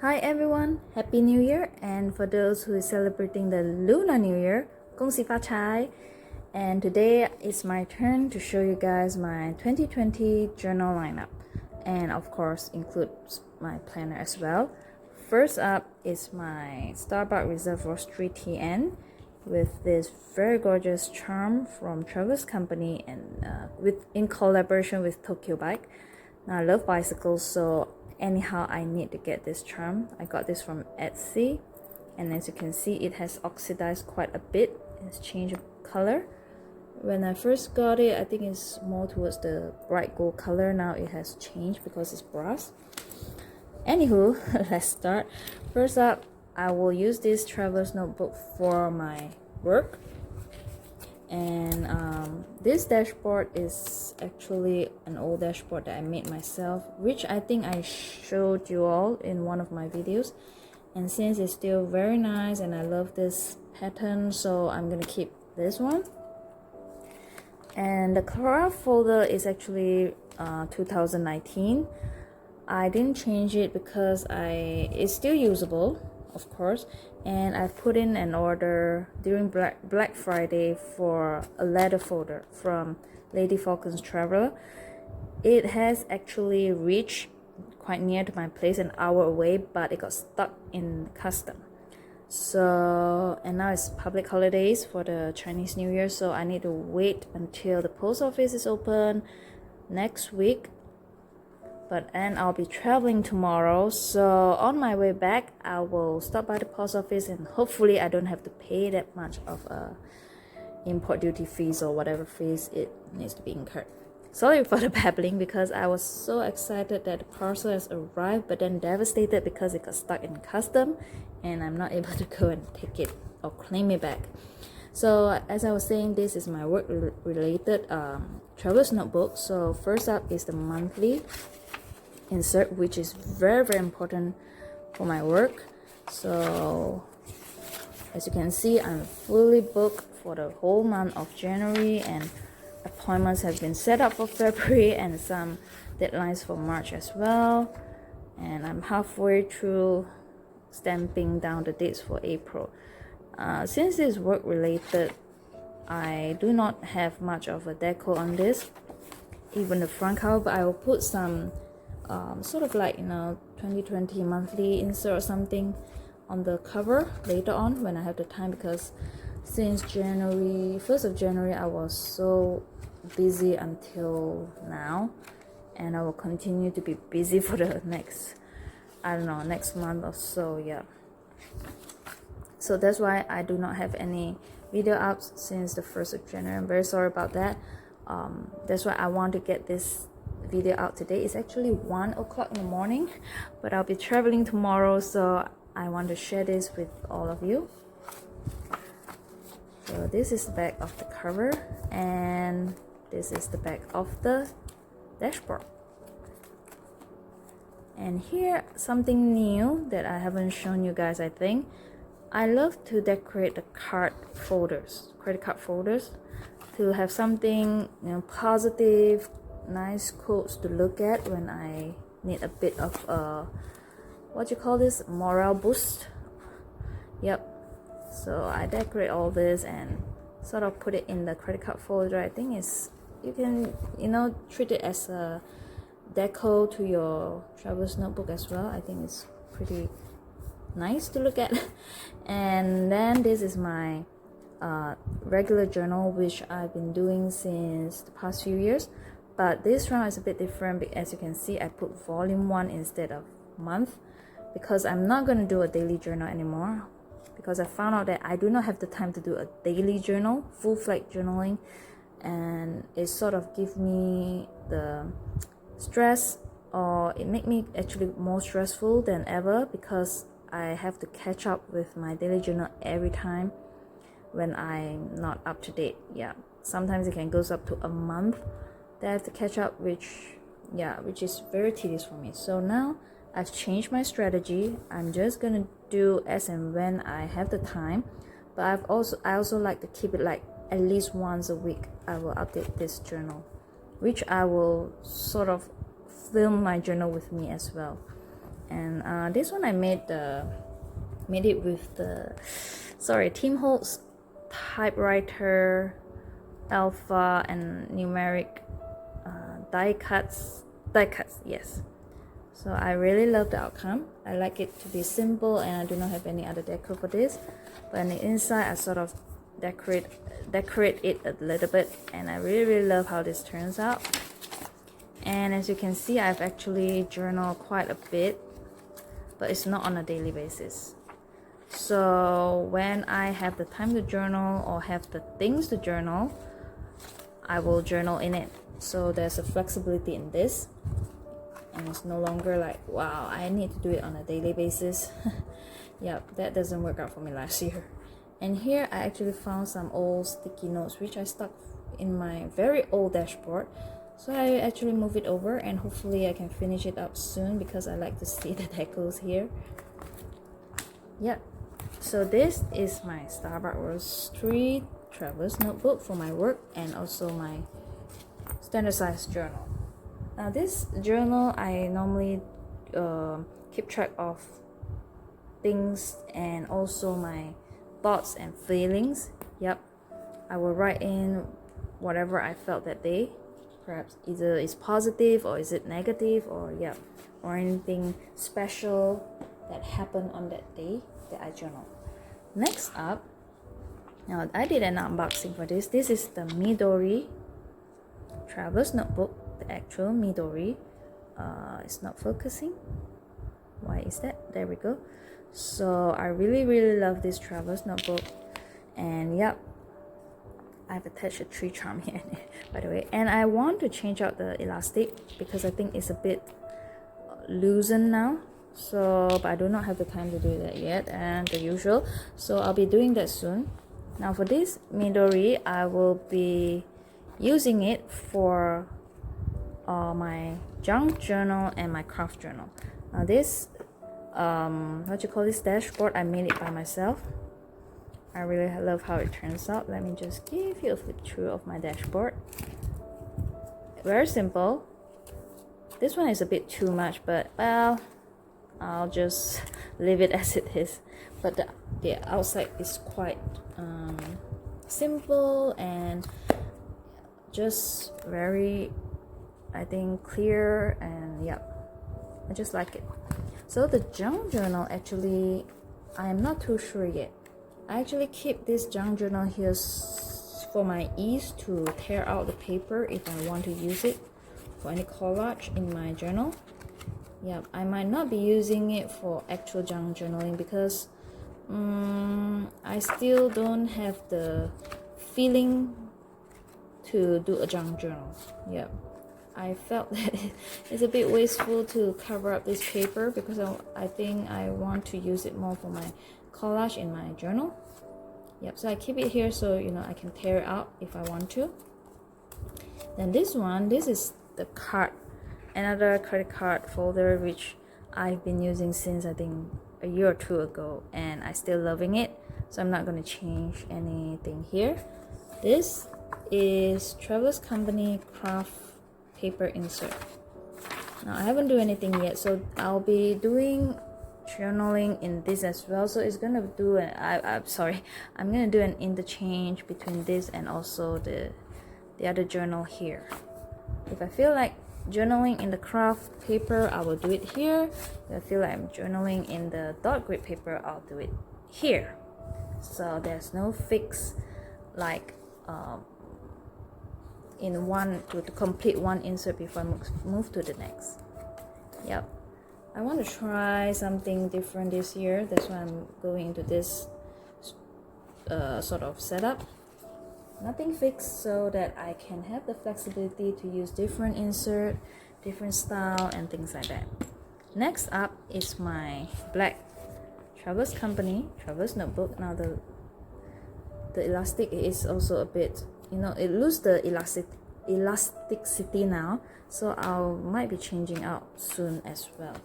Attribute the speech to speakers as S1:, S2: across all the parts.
S1: Hi everyone, Happy New Year, and for those who is celebrating the Lunar New Year, 恭喜发财. And today it's my turn to show you guys my 2020 journal lineup, and of course includes my planner as well. First up is my Starbucks Reserve Roastery TN with this very gorgeous charm from Travis Company and in collaboration with Tokyo Bike. Now I love bicycles, so anyhow I need to get this charm. I got this from Etsy, and as you can see it has oxidized quite a bit. It's changed color. When I first got it, I think it's more towards the bright gold color. Now it has changed because it's brass. Anywho, let's start. First up, I will use this traveler's notebook for my work, and this dashboard is actually an old dashboard that I made myself, which I think I showed you all in one of my videos. And since it's still very nice and I love this pattern, so I'm gonna keep this one. And the craft folder is actually 2019. I didn't change it because it's still usable, of course, and I've put in an order during Black Friday for a letter folder from Lady Falcon's Traveler. It has actually reached quite near to my place, an hour away, but it got stuck in custom. So, and now it's public holidays for the Chinese New Year, so I need to wait until the post office is open next week. And I'll be traveling tomorrow, so on my way back I will stop by the post office, and hopefully I don't have to pay that much of import duty fees or whatever fees it needs to be incurred. Sorry for the babbling, because I was so excited that the parcel has arrived, but then devastated because it got stuck in custom and I'm not able to go and take it or claim it back. So as I was saying, this is my work related traveler's notebook. So first up is the monthly insert, which is very important for my work. So as you can see, I'm fully booked for the whole month of January, and appointments have been set up for February and some deadlines for March as well. And I'm halfway through stamping down the dates for April. Since it's work related, I do not have much of a deco on this, even the front cover, but I will put some sort of like 2020 monthly insert or something on the cover later on when I have the time, because since 1st of January I was so busy until now, and I will continue to be busy for the next month or so. Yeah, so that's why I do not have any video up since the 1st of January. I'm very sorry about that. That's why I want to get this video out today. It's actually 1 o'clock in the morning, but I'll be traveling tomorrow, so I want to share this with all of you. So this is the back of the cover, and this is the back of the dashboard. And here, something new that I haven't shown you guys. I think I love to decorate the credit card folders, to have something positive, nice quotes to look at when I need a bit of morale boost. Yep. So I decorate all this and sort of put it in the credit card folder. I think you can treat it as a deco to your traveler's notebook as well. I think it's pretty nice to look at. And then this is my regular journal, which I've been doing since the past few years, but this round is a bit different. As you can see, I put volume 1 instead of month, because I'm not going to do a daily journal anymore, because I found out that I do not have the time to do a daily journal, full-fledged journaling, and it sort of gives me the stress, or it make me actually more stressful than ever, because I have to catch up with my daily journal every time when I'm not up to date. Yeah, sometimes it can goes up to a month that I have to catch up, which is very tedious for me. So now I've changed my strategy. I'm just gonna do as and when I have the time, but I also like to keep it like at least once a week I will update this journal, which I will sort of film my journal with me as well. And this one I made it with the Tim Holtz typewriter alpha and numeric die cuts, yes. So I really love the outcome. I like it to be simple, and I do not have any other decor for this, but on the inside I sort of decorate it a little bit, and I really love how this turns out. And as you can see, I've actually journaled quite a bit, but it's not on a daily basis. So when I have the time to journal or have the things to journal, I will journal in it. So there's a flexibility in this, and it's no longer like, wow, I need to do it on a daily basis. Yep, that doesn't work out for me last year. And here I actually found some old sticky notes which I stuck in my very old dashboard. So I actually move it over, and hopefully I can finish it up soon because I like to see the decals here. Yep, so this is my Starbucks Roastery Traveler's Notebook for my work, and also my standard size journal. Now this journal, I normally keep track of things and also my thoughts and feelings. Yep, I will write in whatever I felt that day. Perhaps either it's positive or is it negative, or or anything special that happened on that day that I journal. Next up, now I did an unboxing for this. This is the Midori Traveler's Notebook, the actual Midori. It's not focusing. Why is that? There we go. So I really love this Traveler's Notebook, and yep, I've attached a tree charm here by the way, and I want to change out the elastic because I think it's a bit loosened now. So but I do not have the time to do that yet, and the usual, so I'll be doing that soon. Now for this Midori, I will be using it for my junk journal and my craft journal. Now this this dashboard, I made it by myself. I really love how it turns out. Let me just give you a flip through of my dashboard. Very simple. This one is a bit too much, but well, I'll just leave it as it is. But the outside is quite simple and just very, I think, clear, and yeah, I just like it. So the junk journal, actually, I am not too sure yet. I actually keep this junk journal here for my ease to tear out the paper if I want to use it for any collage in my journal. Yeah, I might not be using it for actual junk journaling because I still don't have the feeling to do a junk journal. Yeah, I felt that it's a bit wasteful to cover up this paper because I think I want to use it more for my collage in my journal. Yep, so I keep it here so I can tear it out if I want to. Then this is the card, another credit card folder which I've been using since I think a year or two ago, and I still loving it, so I'm not going to change anything here. This is Traveler's Company craft paper insert. Now I haven't done anything yet, so I'll be doing journaling in this as well. So it's gonna do I'm gonna do an interchange between this and also the other journal here. If I feel like journaling in the craft paper, I will do it here. If I feel like I'm journaling in the dot grid paper, I'll do it here. So there's no fix like in one to complete one insert before I move to the next. Yep, I want to try something different this year. That's why I'm going into this sort of setup. Nothing fixed, so that I can have the flexibility to use different insert, different style, and things like that. Next up is my black Traveler's Company Traveler's Notebook. Now the elastic is also a bit, it loses the elasticity now, so I might be changing out soon as well.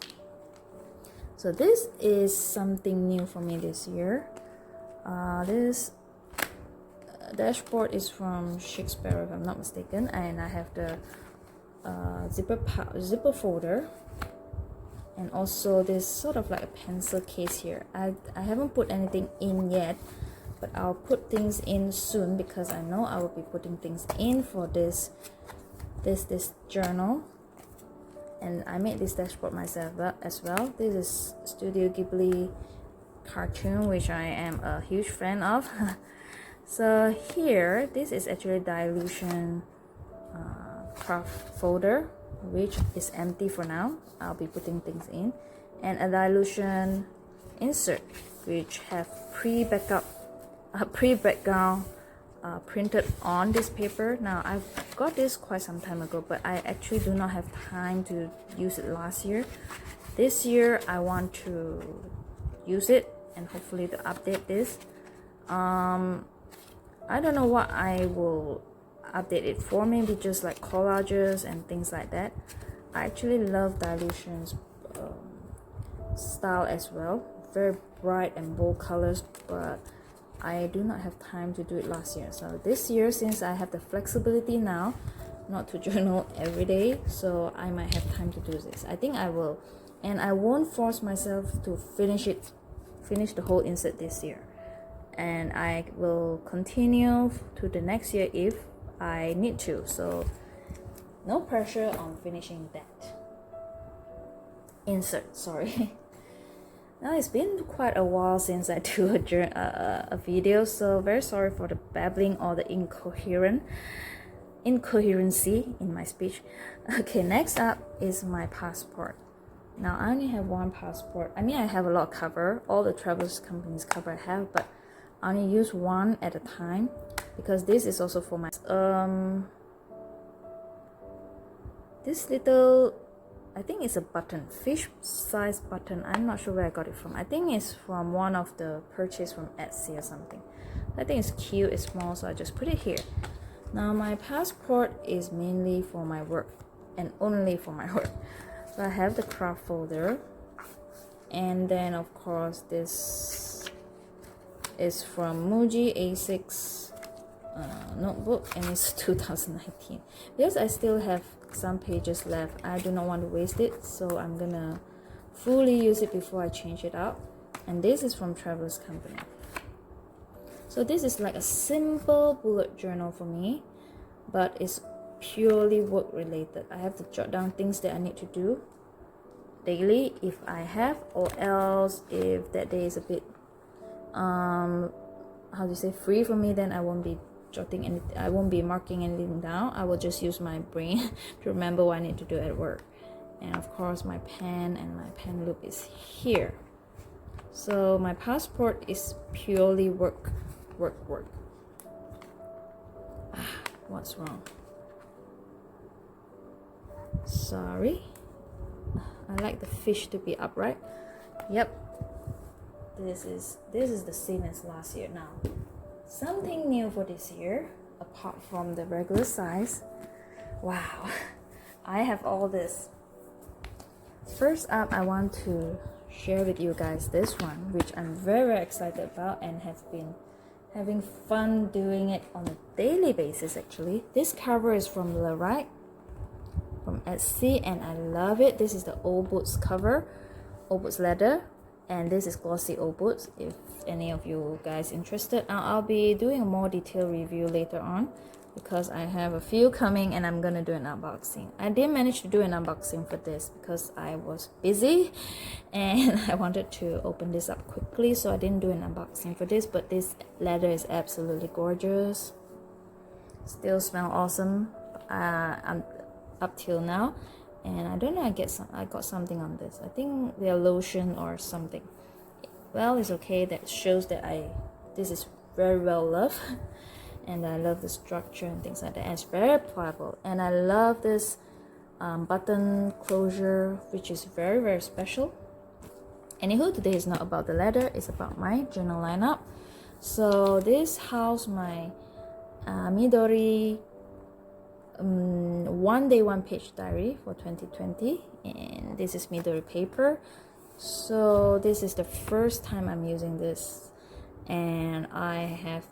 S1: So this is something new for me this year. This dashboard is from Shakespeare if I'm not mistaken, and I have the zipper folder. And also this sort of like a pencil case here. I haven't put anything in yet, but I'll put things in soon because I know I will be putting things in for this journal. And I made this dashboard myself as well. This is Studio Ghibli cartoon, which I am a huge fan of. So here, this is actually dilution craft folder, which is empty for now. I'll be putting things in, and a dilution insert, which have pre-background printed on this paper. Now I've got this quite some time ago, but I actually do not have time to use it last year. This year I want to use it and hopefully to update this. I don't know what I will update it for, maybe just like collages and things like that. I actually love dilutions style as well, very bright and bold colors, but I do not have time to do it last year. So this year, since I have the flexibility now not to journal every day, so I might have time to do this. I think I will, and I won't force myself to finish the whole insert this year, and I will continue to the next year if I need to. So no pressure on finishing that insert. Sorry. Now it's been quite a while since I do a video, so very sorry for the babbling or the incoherency in my speech. Okay, next up is my passport. Now I only have one passport. I mean, I have a lot of cover, all the travelers companies cover I have, but I only use one at a time because this is also for my this little, I think it's a button, fish size button. I'm not sure where I got it from. I think it's from one of the purchase from Etsy or something. I think it's cute, it's small, so I just put it here. Now my passport is mainly for my work and only for my work. So I have the craft folder, and then of course this is from Muji A6 notebook, and it's 2019. Because I still have some pages left, I do not want to waste it, so I'm gonna fully use it before I change it out. And this is from Travelers Company. So this is like a simple bullet journal for me, but it's purely work related. I have to jot down things that I need to do daily if I have, or else if that day is a bit how do you say, free for me, then I won't be jotting anything, I won't be marking anything down. I will just use my brain to remember what I need to do at work. And of course my pen and my pen loop is here. So my passport is purely work. What's wrong? Sorry, I like the fish to be upright. Yep, this is the same as last year. Now something new for this year, apart from the regular size. Wow, I have all this. First up, I want to share with you guys this one, which I'm very excited about and have been having fun doing it on a daily basis. Actually, this cover is from Right from Etsy, and I love it. This is the old boots cover, old boots leather, and this is glossy old boots. If any of you guys interested, I'll be doing a more detailed review later on because I have a few coming and I'm gonna do an unboxing. I didn't manage to do an unboxing for this because I was busy and I wanted to open this up quickly, so I didn't do an unboxing for this. But this leather is absolutely gorgeous, still smell awesome up till now. And I don't know, I got something on this. I think they're lotion or something. Well, it's okay. That shows that this is very well loved. And I love the structure and things like that. And it's very pliable. And I love this button closure, which is very, very special. Anywho, today is not about the leather. It's about my journal lineup. So this house my Midori one day one page diary for 2020, and this is Midori paper. So this is the first time I'm using this, and I'm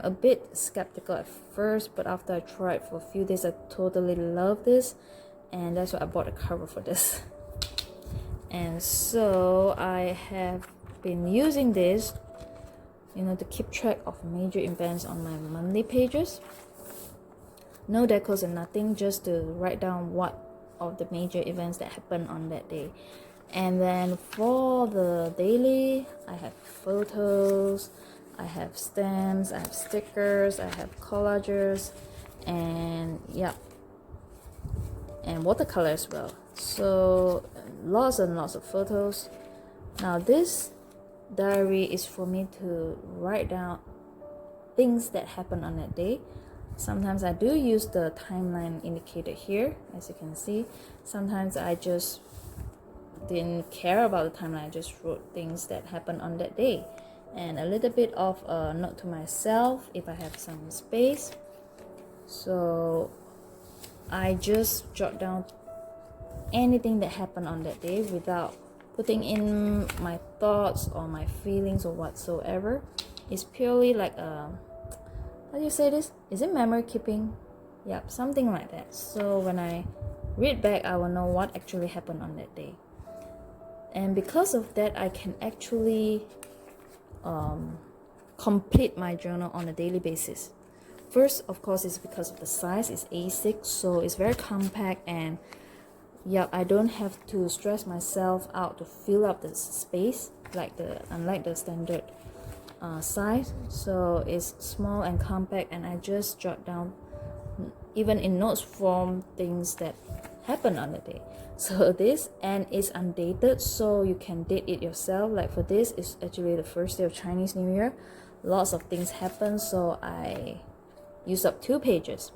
S1: a bit skeptical at first, but after I tried for a few days, I totally love this, and that's why I bought a cover for this. And so I have been using this, to keep track of major events on my monthly pages. No decals and nothing, just to write down what of the major events that happened on that day. And then for the daily, I have photos, I have stamps, I have stickers, I have collages, and and watercolor as well. So lots and lots of photos. Now this diary is for me to write down things that happened on that day. Sometimes I do use the timeline indicated here, as you can see. Sometimes I just didn't care about the timeline, I just wrote things that happened on that day. And a little bit of a note to myself if I have some space. So I just jot down anything that happened on that day without putting in my thoughts or my feelings or whatsoever. It's purely like how do you say this? Is it memory keeping? Yep, something like that. So when I read back, I will know what actually happened on that day. And because of that, I can actually complete my journal on a daily basis. First, of course, is because of the size. It's A6, so it's very compact, and I don't have to stress myself out to fill up the space unlike the standard size. So it's small and compact, and I just jot down, even in notes form, things that happen on the day. So this, and it's undated, so you can date it yourself. Like for this, it's actually the first day of Chinese New Year. Lots of things happen, so I use up 2 pages.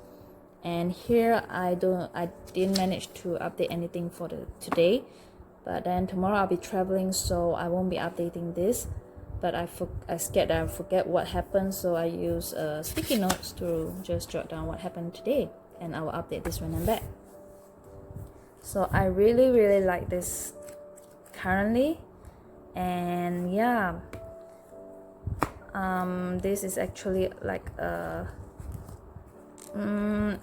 S1: And here I didn't manage to update anything for today, but then tomorrow I'll be traveling, so I won't be updating this. But I scared that I forget what happened, so I use sticky notes to just jot down what happened today, and I will update this when I'm back. So I really like this currently, and this is actually like a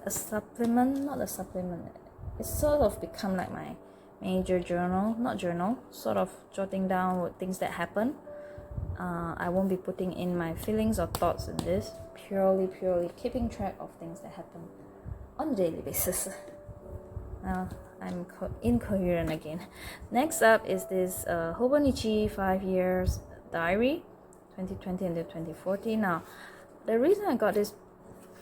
S1: supplement, not a supplement. It's sort of become like my major journal, not journal, sort of jotting down things that happen. I won't be putting in my feelings or thoughts in this. Purely keeping track of things that happen on a daily basis. Now I'm incoherent again. Next up is this Hobonichi 5 years diary, 2020 and 2014. Now, the reason I got this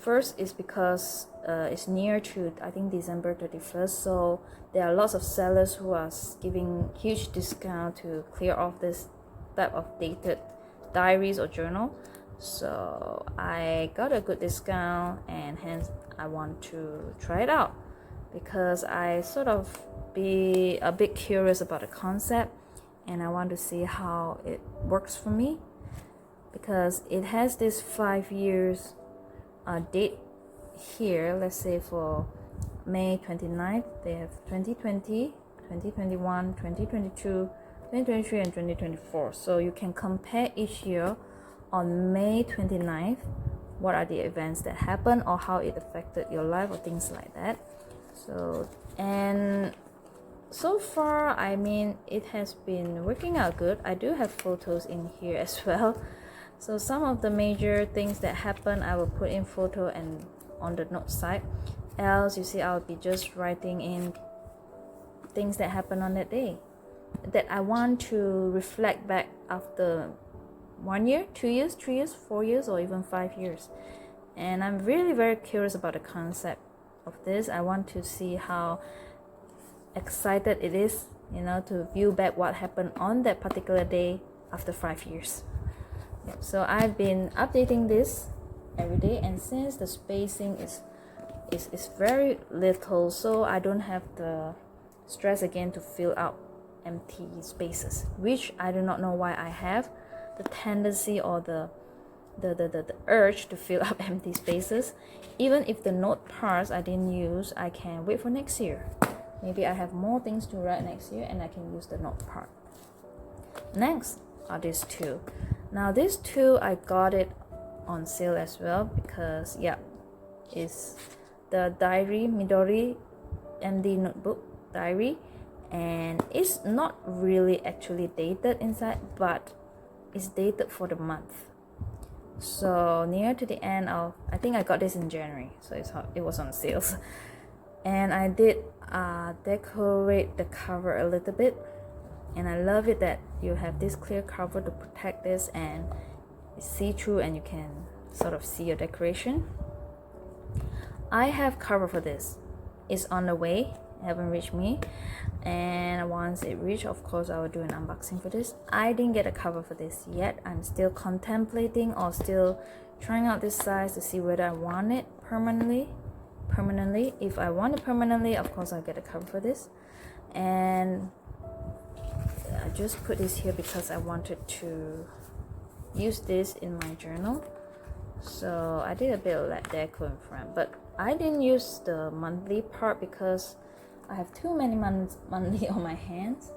S1: first is because it's near to, I think, December 31st. So there are lots of sellers who are giving huge discount to clear off this type of dated diaries or journal. So I got a good discount, and hence I want to try it out, because I sort of be a bit curious about the concept, and I want to see how it works for me, because it has this 5 years date here. Let's say for May 29th, they have 2020, 2021, 2022, 2023 and 2024. So you can compare each year on May 29th, what are the events that happened or how it affected your life or things like that. So, and so far, I mean, it has been working out good. I do have photos in here as well. So some of the major things that happen, I will put in photo and on the note side. Else, you see, I'll be just writing in things that happen on that day, that I want to reflect back after 1 year, 2 years, 3 years, 4 years, or even 5 years. And I'm really very curious about the concept of this. I want to see how excited it is, to view back what happened on that particular day after 5 years. Yep. So I've been updating this every day, and since the spacing is very little, so I don't have the stress again to fill out empty spaces, which I do not know why I have the tendency or the urge to fill up empty spaces. Even if the note parts I didn't use, I can wait for next year. Maybe I have more things to write next year and I can use the note part. Next are these two. Now these two, I got it on sale as well, because it's the diary, Midori MD notebook diary, and it's not really actually dated inside, but it's dated for the month. So near to the end of, I think I got this in January, so it was on sales. And I did decorate the cover a little bit, and I love it that you have this clear cover to protect this, and it's see-through and you can sort of see your decoration. I have cover for this. It's on the way, it haven't reached me, and once it reaches, of course I will do an unboxing for this. I didn't get a cover for this yet. I'm still contemplating or still trying out this size to see whether I want it permanently. If I want it permanently, of course I'll get a cover for this. And I just put this here because I wanted to use this in my journal. So I did a bit of that deco in front, but I didn't use the monthly part because I have too many monthly on my hands,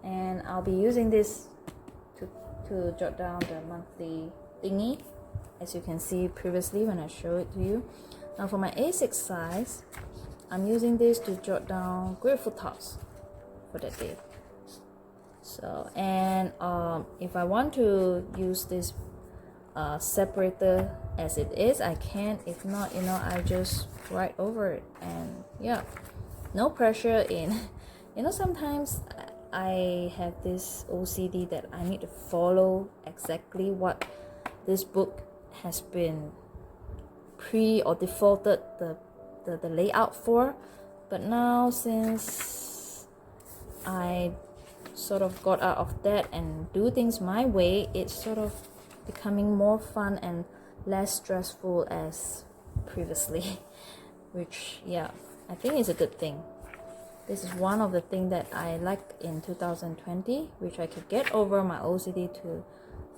S1: and I'll be using this to jot down the monthly thingy, as you can see previously when I showed it to you. Now for my A6 size, I'm using this to jot down grateful thoughts for that day. So, and if I want to use this separator as it is, I can. If not, I just write over it. And yeah, no pressure in sometimes I have this OCD that I need to follow exactly what this book has been pre or defaulted the layout for. But now, since I sort of got out of that and do things my way, it's sort of becoming more fun and less stressful as previously, which, yeah, I think is a good thing. This is one of the things that I like in 2020, which I could get over my OCD to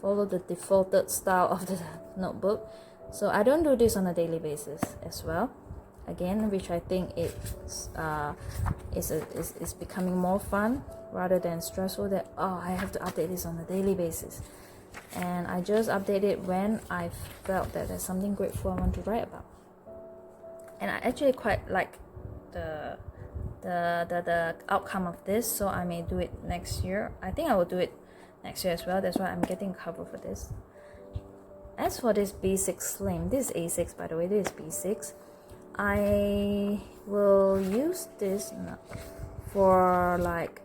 S1: follow the defaulted style of the notebook. So I don't do this on a daily basis as well, again, which I think is becoming more fun rather than stressful that, oh, I have to update this on a daily basis. And I just update it when I felt that there's something grateful I want to write about. And I actually quite like the outcome of this, so I may do it next year. I think I will do it next year as well. That's why I'm getting cover for this. As for this B6 Slim, this is A6 by the way, this is B6. I will use this for like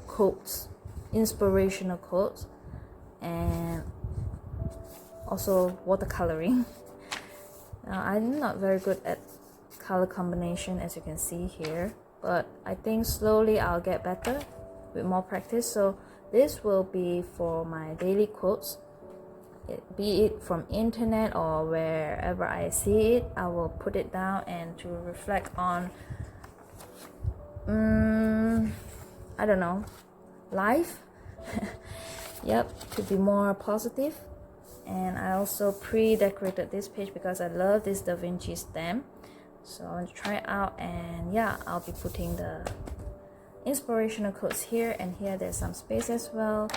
S1: quotes, inspirational quotes, and also watercoloring. Now, I'm not very good at color combination, as you can see here, but I think slowly I'll get better with more practice. So this will be for my daily quotes, be it from internet or wherever I see it. I will put it down and to reflect on I don't know, life. Yep, to be more positive. And I also pre-decorated this page because I love this Da Vinci stamp, so I want to try it out. And yeah, I'll be putting the inspirational quotes here, and here there's some space as well.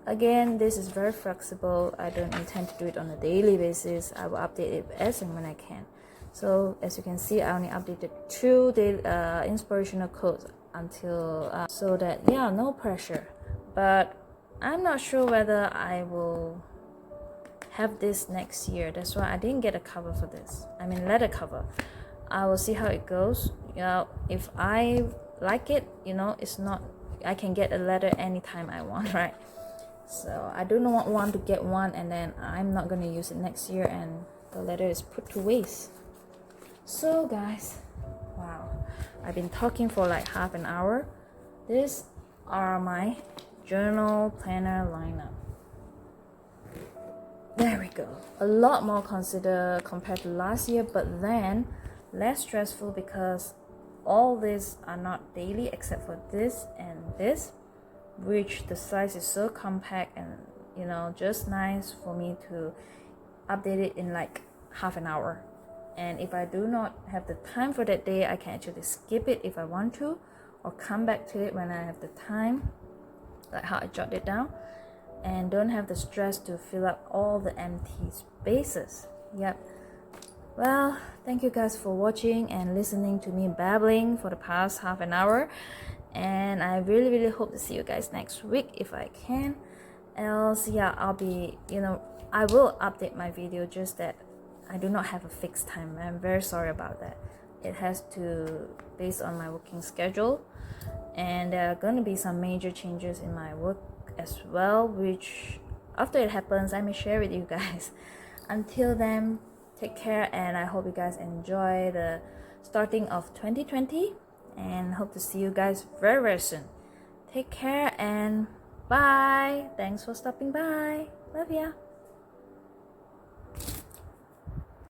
S1: Again, this is very flexible. I don't intend to do it on a daily basis. I will update it as and when I can. So as you can see, I only updated 2 daily inspirational quotes until so that, yeah, no pressure. But I'm not sure whether I will have this next year. That's why I didn't get a cover for this. I mean, letter cover. I will see how it goes. If I like it, it's not, I can get a letter anytime I want, right? So I do not want to get one and then I'm not going to use it next year and the letter is put to waste. So guys, wow, I've been talking for like half an hour. These are my journal planner lineup. There we go. A lot more considered compared to last year, but then less stressful because all these are not daily except for this and this, which the size is so compact and just nice for me to update it in like half an hour. And if I do not have the time for that day, I can actually skip it if I want to, or come back to it when I have the time, like how I jot it down, and don't have the stress to fill up all the empty spaces. Yep. Well, thank you guys for watching and listening to me babbling for the past half an hour. And I really hope to see you guys next week if I can. Else, yeah, I'll be, I will update my video, just that I do not have a fixed time. I'm very sorry about that. It has to based on my working schedule, and there are going to be some major changes in my work as well, which after it happens I may share with you guys. Until then, take care, and I hope you guys enjoy the starting of 2020, and hope to see you guys very soon. Take care and bye. Thanks for stopping by. Love ya.